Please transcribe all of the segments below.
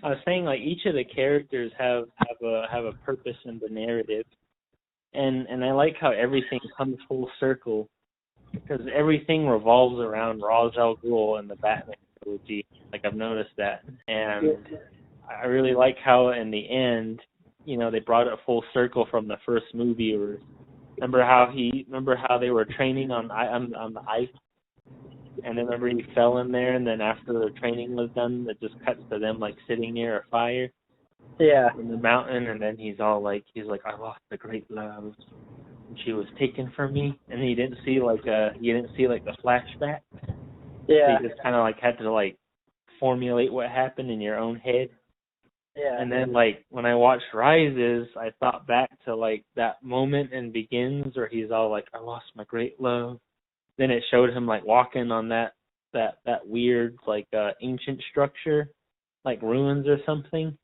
I was saying like each of the characters have a purpose in the narrative, and I like how everything comes full circle because everything revolves around Ra's al Ghul and the Batman trilogy. Like I've noticed that, and I really like how in the end, they brought it full circle from the first movie. Or remember how they were training on the ice. And then remember he fell in there, and then after the training was done, it just cuts to them like sitting near a fire. Yeah. In the mountain, and then he's like, I lost a great love, and she was taken from me, and he didn't see the flashback. Yeah. So you just kind of like had to like formulate what happened in your own head. Yeah. And then like when I watched Rises, I thought back to like that moment in Begins where he's all like, I lost my great love. Then it showed him like walking on that weird like ancient structure, like ruins or something.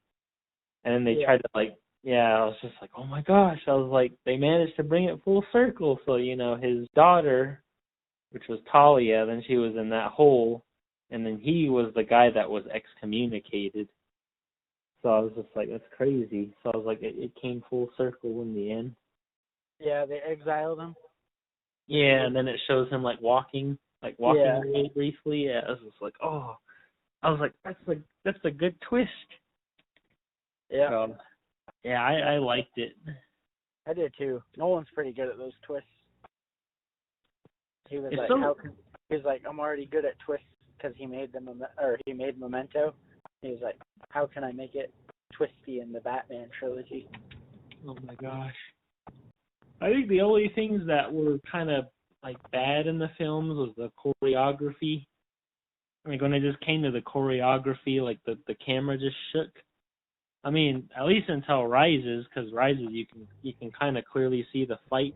And then they tried to like, I was just like, oh my gosh. I was like, they managed to bring it full circle. So, his daughter, which was Talia, then she was in that hole. And then he was the guy that was excommunicated. So I was just like, that's crazy. So I was like, it came full circle in the end. Yeah, they exiled him. Yeah, and then it shows him like walking away briefly. Yeah, I was just like, oh, I was like, that's a good twist. Yeah. So, yeah, I liked it. I did too. Nolan's pretty good at those twists. He was like, I'm already good at twists because he made Memento. He was like, how can I make it twisty in the Batman trilogy? Oh my gosh. I think the only things that were kind of like bad in the films was the choreography. Like when it just came to the choreography, like the camera just shook. I mean, at least until Rises, because Rises you can kind of clearly see the fight,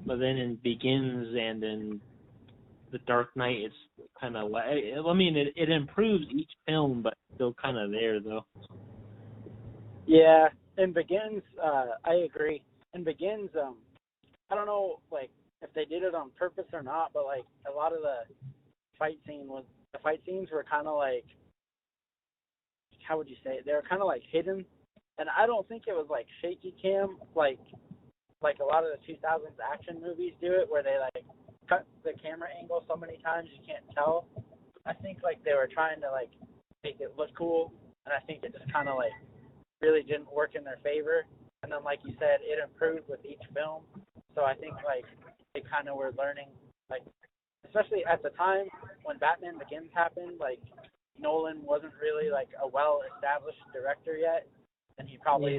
but then in Begins and in The Dark Knight, it's kind of like, I mean, it improves each film, but it's still kind of there though. Yeah, in Begins, I agree. In Begins, I don't know like if they did it on purpose or not, but like a lot of the fight scenes were kind of like, how would you say it? They were kind of like hidden, and I don't think it was like shaky cam like a lot of the 2000s action movies do it, where they like cut the camera angle so many times you can't tell. I think like they were trying to like make it look cool, and I think it just kind of like really didn't work in their favor. And then like you said, it improved with each film. So I think like they kind of were learning, like especially at the time when Batman Begins happened, like Nolan wasn't really like a well-established director yet, and he probably he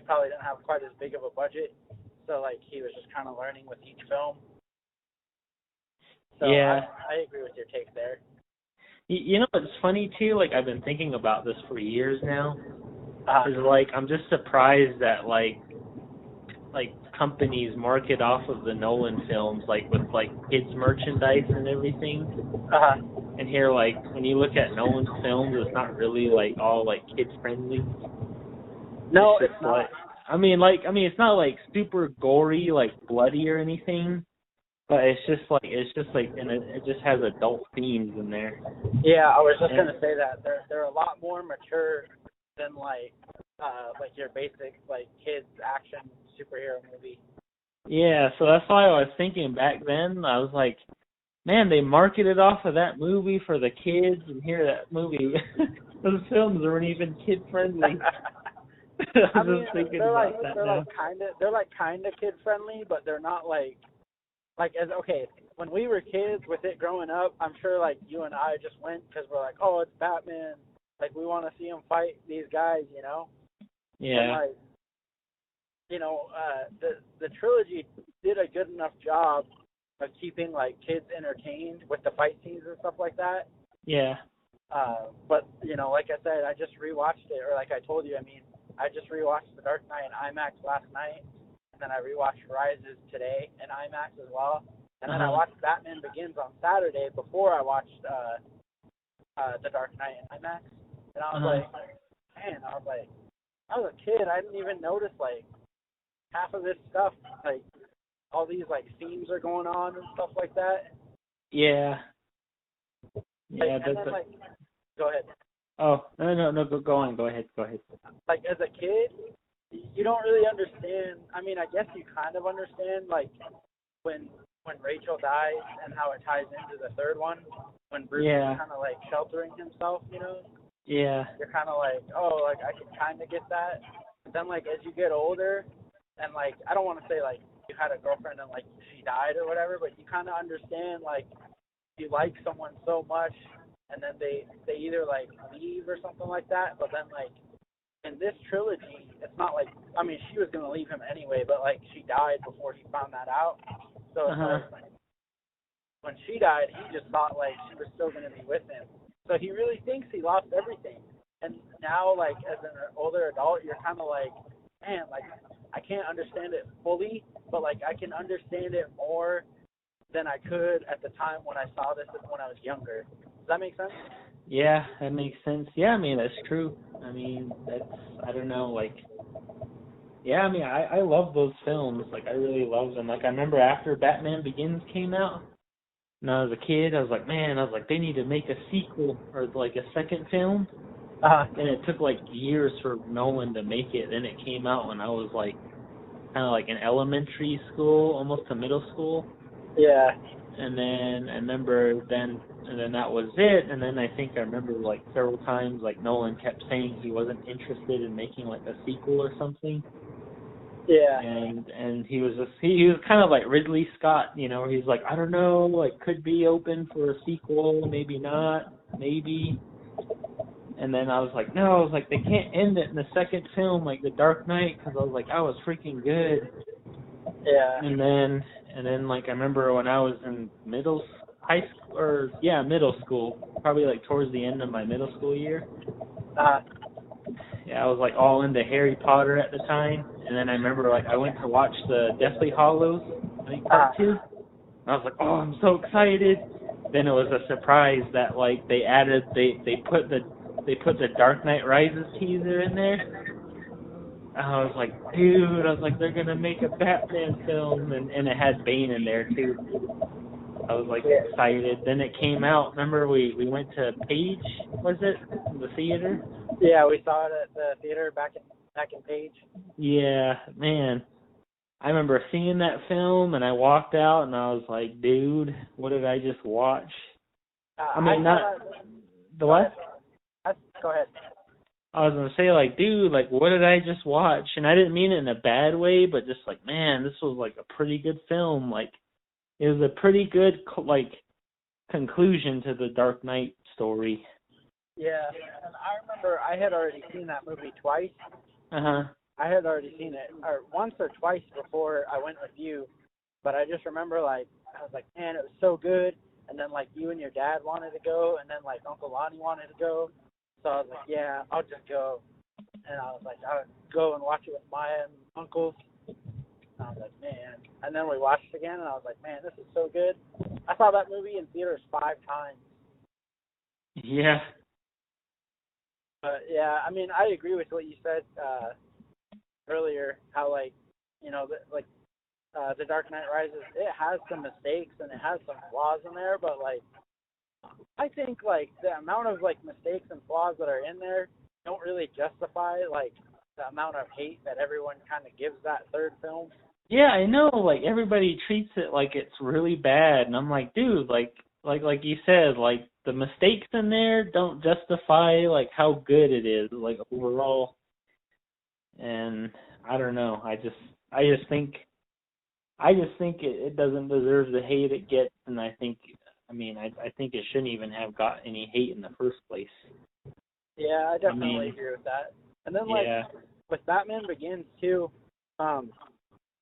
probably didn't have quite as big of a budget, so like he was just kind of learning with each film. So I agree with your take there. You know what's funny too? Like I've been thinking about this for years now. Is like I'm just surprised that like companies market off of the Nolan films like with like kids merchandise and everything. And here like when you look at Nolan's films, it's not really like all like kid friendly. No, it's not. Like, I mean it's not like super gory, like bloody or anything, but it's just like and it just has adult themes in there. Yeah, I was just gonna say that they're a lot more mature than like your basic like kids action superhero movie. Yeah, so that's why I was thinking back then. I was like, man, they marketed off of that movie for the kids, and here that movie, those films weren't even kid friendly. I was just thinking about that now. They're kind of kid friendly, but they're not like as okay. When we were kids with it growing up, I'm sure like you and I just went because we're like, oh, it's Batman. Like we want to see him fight these guys, you know. Yeah. And like, the trilogy did a good enough job of keeping like kids entertained with the fight scenes and stuff like that. Yeah. But like I said, I just rewatched it, or like I told you, I just rewatched The Dark Knight in IMAX last night, and then I rewatched Rises today in IMAX as well, and then I watched Batman Begins on Saturday before I watched The Dark Knight in IMAX, and I was like, man, I was a kid, I didn't even notice like half of this stuff, like all these like themes are going on and stuff like that. Yeah. Yeah. Like, and then, go ahead. Oh, no, go on, go ahead. Like as a kid, you don't really understand. I mean, I guess you kind of understand like when when Rachel dies and how it ties into the third one, when Bruce is Yeah, kind of like sheltering himself, yeah, you're kind of like, oh, like I can kind of get that. But then like as you get older, and like I don't want to say like you had a girlfriend and like she died or whatever, but you kind of understand like you like someone so much, and then they either like leave or something like that. But then like in this trilogy, it's not like, I mean, she was gonna leave him anyway, but like she died before he found that out. So it's uh-huh. like when she died, he just thought like she was still gonna be with him. So he really thinks he lost everything. And now, like as an older adult, you're kind of like, man, like I can't understand it fully, but like I can understand it more than I could at the time when I saw this when I was younger. Does that make sense? Yeah, that makes sense. Yeah, I mean, that's true. I mean, I don't know, like, yeah, I mean, I love those films. Like, I really love them. Like, I remember after Batman Begins came out, and I was a kid, I was like, they need to make a sequel or like a second film. Uh, And it took like years for Nolan to make it. Then it came out when I was like, kind of like in elementary school, almost to middle school. yeah, And then I remember and then that was it. And then I remember like several times like Nolan kept saying he wasn't interested in making like a sequel or something. yeah, And he was kind of like Ridley Scott, where he's like, I don't know, like could be open for a sequel, maybe not, maybe. And then I was like, no, I was like, they can't end it in the second film, like The Dark Knight, because I was like, I was freaking good. yeah. And then like I remember when I was in high school, middle school, probably like towards the end of my middle school year. Uh, Yeah, I was like all into Harry Potter at the time. And then I remember like I went to watch the Deathly Hallows, I think part uh, 2. And I was like, oh, I'm so excited. Then it was a surprise that like they put the Dark Knight Rises teaser in there. I was like, dude, I was like, they're gonna make a Batman film, and it had Bane in there too. I was like yeah, excited. Then it came out. Remember we went to Page, was it, the theater? yeah. We saw it at the theater back in Page. Yeah, man. I remember seeing that film, and I walked out, and I was like, dude, what did I just watch? I I mean, saw not that. the Go what? ahead. Go ahead. I was gonna say like, dude, like, what did I just watch? And I didn't mean it in a bad way, but just like, man, this was like a pretty good film. Like, it was a pretty good like conclusion to the Dark Knight story. Yeah, and I remember I had already seen that movie twice. Uh-huh. I had already seen it or once or twice before I went with you, but I just remember like I was like, man, it was so good. And then like you and your dad wanted to go, and then like Uncle Lonnie wanted to go, so I was like, yeah, I'll just go. And I was like, I'll go and watch it with Maya and uncles. And I was like, man. And then we watched it again, and I was like, man, this is so good. I saw that movie in theaters 5 times. Yeah. But yeah, I mean, I agree with what you said earlier. How like, like The Dark Knight Rises, it has some mistakes and it has some flaws in there, but like, I think like the amount of like mistakes and flaws that are in there don't really justify like the amount of hate that everyone kind of gives that third film. Yeah, I know, like everybody treats it like it's really bad, and I'm like, dude, like you said, like the mistakes in there don't justify like how good it is, like overall. And I don't know. I just think it doesn't deserve the hate it gets, and I think it shouldn't even have got any hate in the first place. Yeah, I I definitely mean, agree with that. And then like yeah, with Batman Begins too,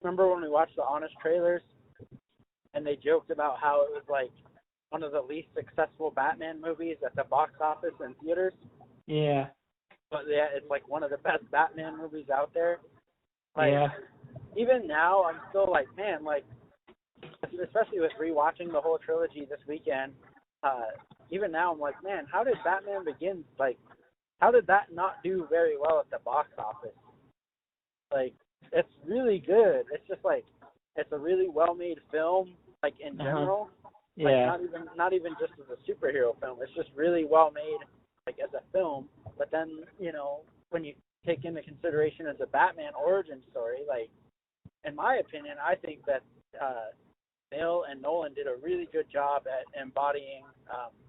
remember when we watched the Honest trailers and they joked about how it was like one of the least successful Batman movies at the box office and theaters? yeah, But yeah, it's like one of the best Batman movies out there. Like yeah, even now, I'm still like, man, like especially with rewatching the whole trilogy this weekend. Even now, I'm like, man, how did Batman Begins how did that not do very well at the box office? Like, it's really good. It's just like it's a really well made film, like in uh huh, general. Like yeah, not even just as a superhero film. It's just really well made like as a film, but then when you take into consideration as a Batman origin story, like in my opinion, I think that Bale and Nolan did a really good job at embodying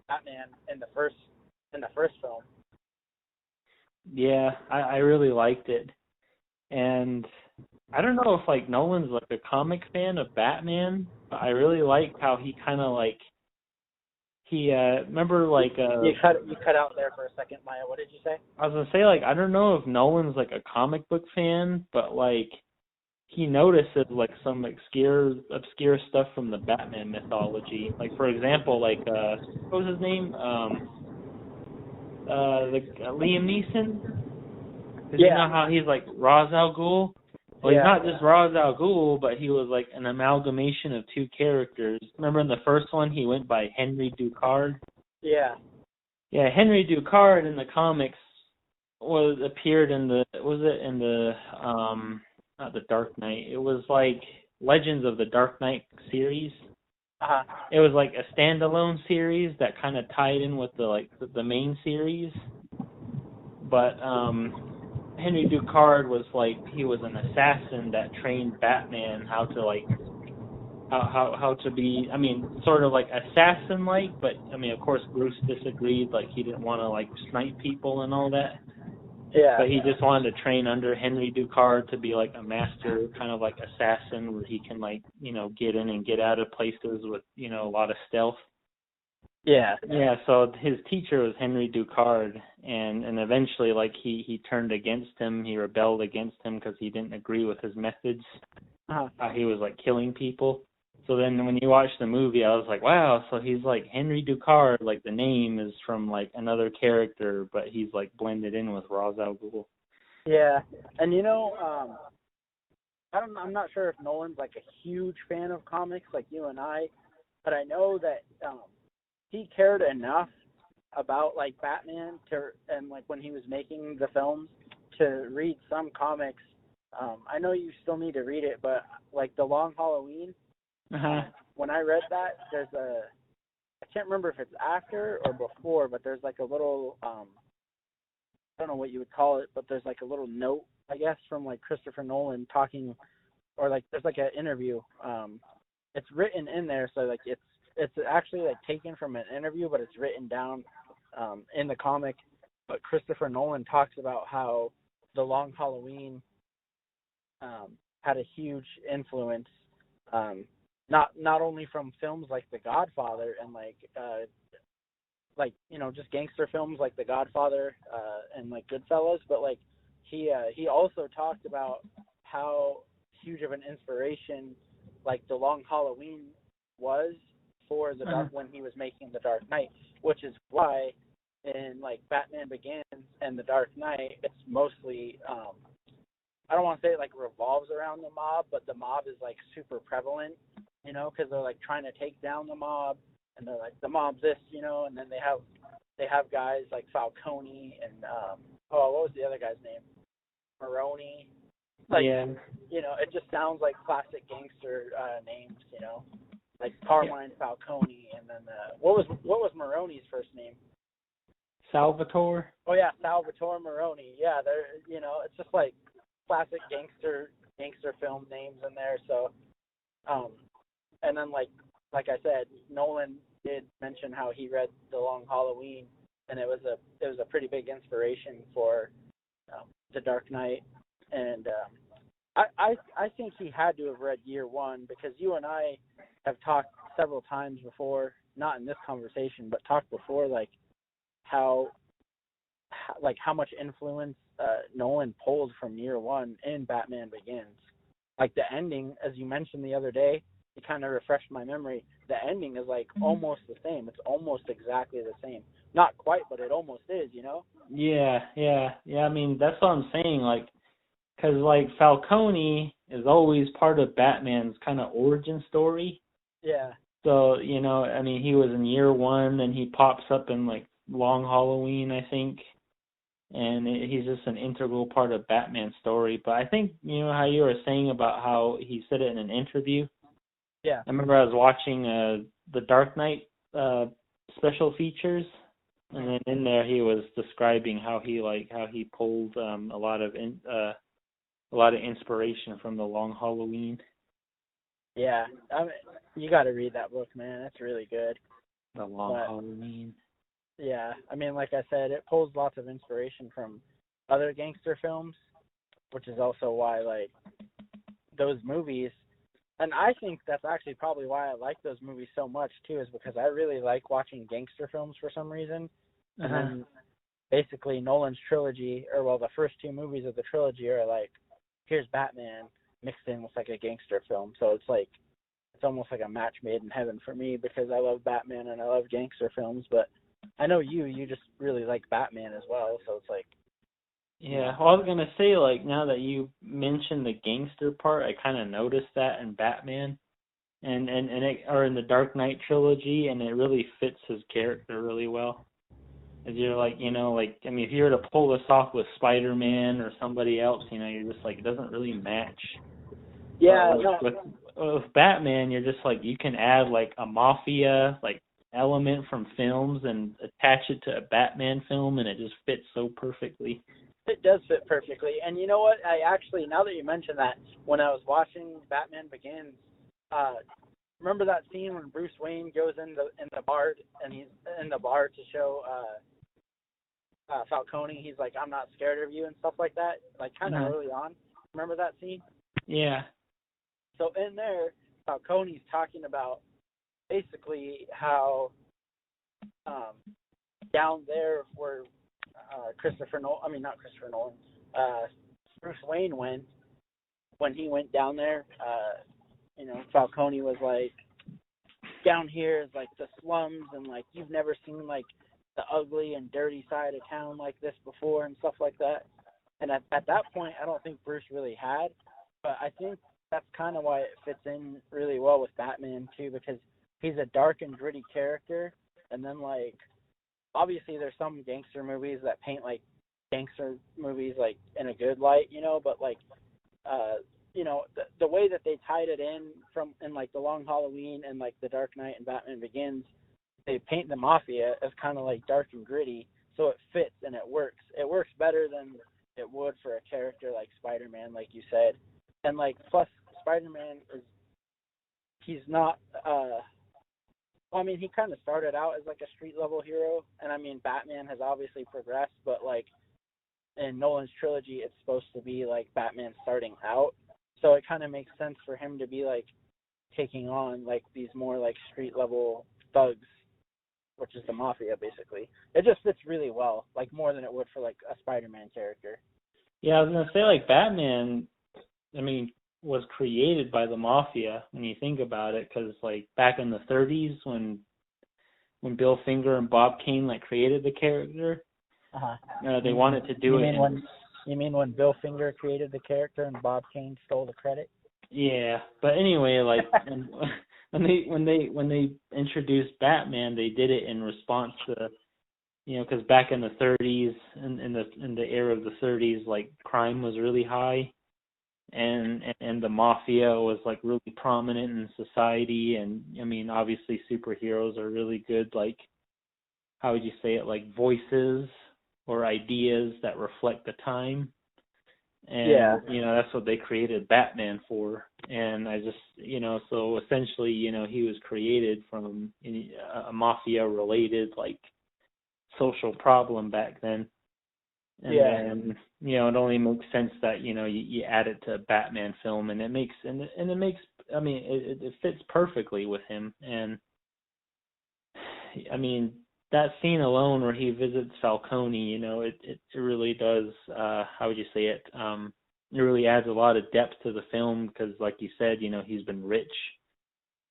Batman in the first film. Yeah, I really liked it. And I don't know if like Nolan's like a comic fan of Batman, but I really like how he kind of like he remember like you cut out there for a second, Maya. What did you say? I was gonna say like I don't know if Nolan's like a comic book fan, but like he notices like some obscure stuff from the Batman mythology. Like for example, like what was his name? The Liam Neeson. Cause you know how he's like Ra's al Ghul. Well, he's not just Ra's al Ghul, but he was like an amalgamation of two characters. Remember in the first one, he went by Henry Ducard. Yeah. Yeah, Henry Ducard in the comics appeared in the not the Dark Knight. It was like Legends of the Dark Knight series. Uh-huh. It was like a standalone series that kind of tied in with the main series. But Henry Ducard was like he was an assassin that trained Batman how to like how to be, I mean, sort of like assassin like, but I mean of course Bruce disagreed, like he didn't want to like snipe people and all that. Yeah. But he just wanted to train under Henry Ducard to be like a master kind of like assassin where he can like, get in and get out of places with, a lot of stealth. Yeah. Yeah, so his teacher was Henry Ducard, and eventually like he turned against him, he rebelled against him because he didn't agree with his methods. He was like killing people. So then when you watch the movie, I was like, wow, so he's like Henry Ducard, like the name is from like another character, but he's like blended in with Ra's al Ghul. Yeah, and I'm not sure if Nolan's like a huge fan of comics like you and I, but I know that he cared enough about like Batman and like when he was making the films to read some comics. I know you still need to read it, but like The Long Halloween. When I read that, I can't remember if it's after or before, but there's like a little, I don't know what you would call it, but there's like a little note, I guess, from like Christopher Nolan talking, or like there's like an interview. It's written in there, so like it's actually like taken from an interview, but it's written down in the comic. But Christopher Nolan talks about how The Long Halloween had a huge influence. Not only from films like The Godfather and just gangster films like The Godfather and like Goodfellas, but like he also talked about how huge of an inspiration like The Long Halloween was for the Dark when he was making The Dark Knight, which is why in like Batman Begins and The Dark Knight it's mostly I don't want to say it like revolves around the mob, but the mob is like super prevalent, because they're like trying to take down the mob, and they're like the mob's this, and then they have guys like Falcone and what was the other guy's name? Maroni. Like, yeah. It just sounds like classic gangster names, like Carmine Falcone, and then what was Maroni's first name? Salvatore. Oh yeah, Salvatore Maroni. Yeah, it's just like classic gangster film names in there. So, and then like I said, Nolan did mention how he read The Long Halloween, and it was a pretty big inspiration for The Dark Knight. And I think he had to have read Year One, because you and I have talked several times before, not in this conversation, but talked before, like how much influence Nolan pulled from Year One in Batman Begins. Like the ending, as you mentioned the other day, it kind of refreshed my memory. The ending is like almost the same. It's almost exactly the same. Not quite, but it almost is, Yeah. I mean, that's what I'm saying. Like, because like Falcone is always part of Batman's kind of origin story. Yeah. So, I mean, he was in Year One, and he pops up in like Long Halloween, I think. And he's just an integral part of Batman's story. But I think, how you were saying about how he said it in an interview. Yeah. I remember I was watching the Dark Knight special features. And then in there he was describing how he pulled a lot of inspiration from The Long Halloween. Yeah, you got to read that book, man. It's really good. The Long Halloween. Yeah, I mean, like I said, it pulls lots of inspiration from other gangster films, which is also why, like, those movies, and I think that's actually probably why I like those movies so much, too, is because I really like watching gangster films for some reason. And then, basically, Nolan's trilogy, or, well, the first two movies of the trilogy are, like, here's Batman mixed in with, like, a gangster film. So it's, like, it's almost like a match made in heaven for me because I love Batman and I love gangster films, but I know you just really like Batman as well, so it's like... Yeah, well, I was going to say, like, now that you mentioned the gangster part, I kind of noticed that in Batman and or in the Dark Knight trilogy, and it really fits his character really well. As you're like, like, I mean, if you were to pull this off with Spider-Man or somebody else, you're just like, it doesn't really match. Yeah, with Batman, you're just like, you can add like a mafia like element from films and attach it to a Batman film, and it just fits so perfectly. It does fit perfectly. And you know what? I actually, now that you mention that, when I was watching Batman Begins, remember that scene when Bruce Wayne goes in the bar and he's in the bar to show Falcone, he's like, I'm not scared of you and stuff like that, like kind of early on. Remember that scene? Yeah. So in there, Falcone's talking about basically how down there where Bruce Wayne went, when he went down there, Falcone was like, down here is like the slums, and like you've never seen like the ugly and dirty side of town like this before and stuff like that. And at that point, I don't think Bruce really had, but I think that's kind of why it fits in really well with Batman too, because he's a dark and gritty character. And then like, obviously there's some gangster movies that paint like gangster movies like in a good light, but like, the way that they tied it in like The Long Halloween and like The Dark Knight and Batman Begins, they paint the mafia as kind of like dark and gritty, so it fits and it works. It works better than it would for a character like Spider-Man, like you said. And like, plus Spider-Man he's not, he kind of started out as like a street level hero, and I mean, Batman has obviously progressed, but like in Nolan's trilogy, it's supposed to be like Batman starting out, so it kind of makes sense for him to be like taking on like these more like street level thugs, which is the mafia basically. It just fits really well, like more than it would for like a Spider-Man character. Yeah, I was gonna say, like, Batman, I mean, was created by the mafia when you think about it, because like back in the 30s when Bill Finger and Bob Kane like created the character, they wanted to do it. You mean when Bill Finger created the character and Bob Kane stole the credit? Yeah, but anyway, like when they introduced Batman, they did it in response to, because back in the 30s, in the era of the 30s, like crime was really high, and the mafia was like really prominent in society, and I mean, obviously superheroes are really good, like, how would you say it, like voices or ideas that reflect the time. And, that's what they created Batman for. And I just, so essentially, he was created from a mafia-related, like, social problem back then. And then, it only makes sense that, you add it to a Batman film, and it fits perfectly with him. And, I mean, that scene alone where he visits Falcone, it really does, how would you say it? It really adds a lot of depth to the film, because, like you said, he's been rich,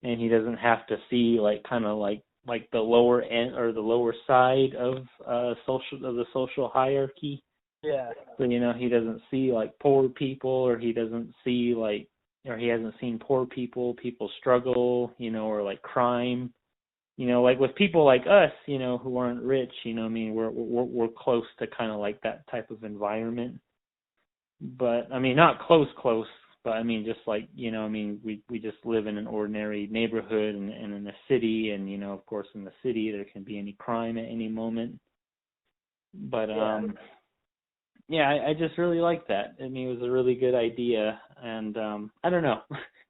and he doesn't have to see like kind of like the lower end or the lower side of the social hierarchy. Yeah. So he doesn't see like poor people, or he doesn't see like, or he hasn't seen poor people struggle, or like crime. Like with people like us, who aren't rich, we're close to kind of like that type of environment. But I mean, not close, but I mean, just like, we just live in an ordinary neighborhood and in a city, and, of course, in the city there can be any crime at any moment. But Yeah. yeah, I just really like that. I mean, it was a really good idea, and I don't know,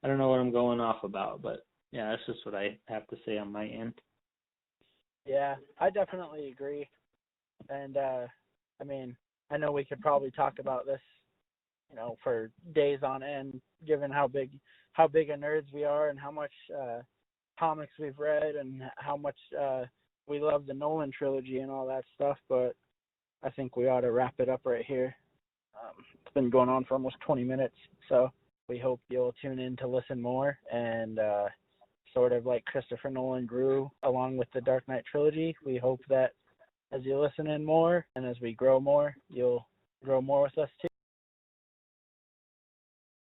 I don't know what I'm going off about, but yeah, that's just what I have to say on my end. Yeah, I definitely agree. And I mean, I know we could probably talk about this, for days on end, given how big a nerds we are and how much comics we've read and how much we love the Nolan trilogy and all that stuff. But I think we ought to wrap it up right here. It's been going on for almost 20 minutes, so we hope you'll tune in to listen more. And sort of like Christopher Nolan grew along with the Dark Knight trilogy, we hope that as you listen in more and as we grow more, you'll grow more with us too.